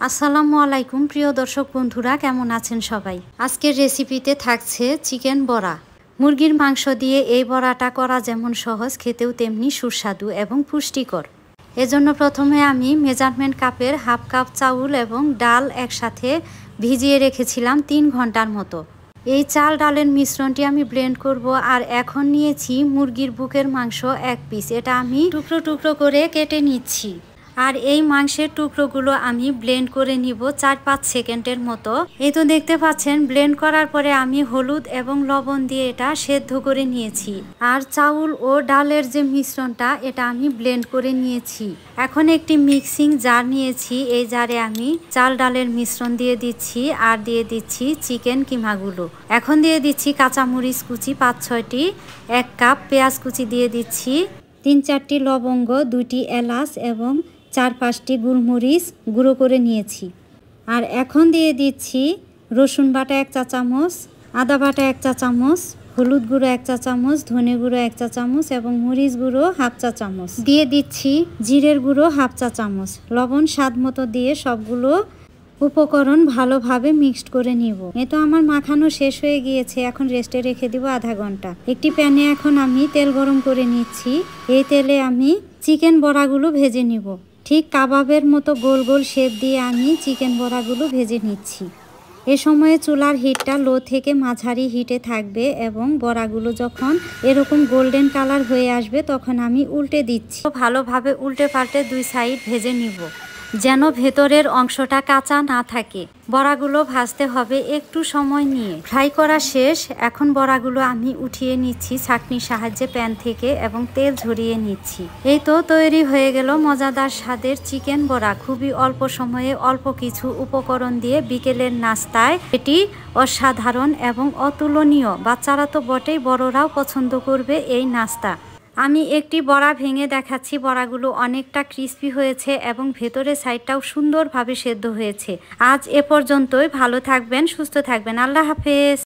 আসসালামু আলাইকুম প্রিয় দর্শক বন্ধুরা, কেমন আছেন সবাই। আজকের রেসিপিতে থাকছে চিকেন বড়া। মুরগির মাংস দিয়ে এই বড়াটা করা যেমন সহজ, খেতেও তেমনি সুস্বাদু এবং পুষ্টিকর। এজন্য প্রথমে আমি মেজারমেন্ট কাপের হাফ কাপ চাউল এবং ডাল একসাথে ভিজিয়ে রেখেছিলাম 3 ঘন্টার মতো। এই চাল ডালের মিশ্রণটি আমি ব্লেন্ড করব। আর এখন নিয়েছি মুরগির বুকের মাংস 1 পিস। এটা আমি টুকরো টুকরো করে কেটে নিচ্ছি। আর এই মাংসের টুকরোগুলো আমি ব্লেন্ড করে নিব 4-5 সেকেন্ডের মতো। এই তো দেখতে পাচ্ছেন, ব্লেন্ড করার পরে আমি হলুদ এবং লবণ দিয়ে এটা সেদ্ধ করে নিয়েছি। আর চাউল ও ডালের যে মিশ্রণটা, এটা আমি ব্লেন্ড করে নিয়েছি। এখন একটি মিক্সিং জার নিয়েছি। এই জারে আমি চাল ডালের মিশ্রণ দিয়ে দিচ্ছি আর দিয়ে দিচ্ছি চিকেন কিমাগুলো। এখন দিয়ে দিচ্ছি কাঁচামরিচ কুচি 5-6টি, 1 কাপ পেঁয়াজ কুচি দিয়ে দিচ্ছি, 3-4টি লবঙ্গ, 2টি এলাচ এবং 4-5টি গোলমরিচ গুঁড়ো করে নিয়েছি। আর এখন দিয়ে দিচ্ছি রসুন বাটা 1 চা চামচ, আদা বাটা 1 চা চামচ, হলুদ গুঁড়ো 1 চা চামচ, ধনে গুঁড়ো 1 চা চামচ এবং মরিচ গুঁড়ো হাফ চা চামচ। দিয়ে দিচ্ছি জিরের গুঁড়ো হাফ চা চামচ। লবণ স্বাদ মতো দিয়ে সবগুলো উপকরণ ভালোভাবে মিক্সড করে নিব। এই তো আমার মাখানো শেষ হয়ে গিয়েছে। এখন রেস্টে রেখে দিব আধা ঘন্টা। একটি প্যানে এখন আমি তেল গরম করে নিচ্ছি। এই তেলে আমি চিকেন বড়াগুলো ভেজে নিব। ঠিক কাবাবের মতো গোল গোল শেপ দিয়ে আমি চিকেন বড়াগুলো ভেজে নিচ্ছি। এ সময়ে চুলার হিটটা লো থেকে মাঝারি হিটে থাকবে এবং বড়াগুলো যখন এরকম গোল্ডেন কালার হয়ে আসবে তখন আমি উল্টে দিচ্ছি। ভালোভাবে উল্টে পাল্টে 2 সাইড ভেজে নিব, যেন ভেতরের অংশটা কাঁচা না থাকে। বড়াগুলো ভাজতে হবে একটু সময় নিয়ে। ফ্রাই করা শেষ। এখন বড়াগুলো আমি উঠিয়ে নিচ্ছি ছাঁকনির সাহায্যে প্যান থেকে এবং তেল ঝরিয়ে নিচ্ছি। এই তো তৈরি হয়ে গেল মজাদার স্বাদের চিকেন বড়া। খুবই অল্প সময়ে অল্প কিছু উপকরণ দিয়ে বিকেলের নাস্তায় এটি অসাধারণ এবং অতুলনীয়। বাচ্চারা তো বটেই, বড়রাও পছন্দ করবে এই নাস্তা। আমি একটি বড়া ভেঙে দেখাচ্ছি। বড়াগুলো অনেকটা ক্রিস্পি হয়েছে এবং ভেতরের সাইডটাও সুন্দরভাবে সেদ্ধ হয়েছে। আজ এ পর্যন্তই। ভালো থাকবেন, সুস্থ থাকবেন। আল্লাহ হাফেজ।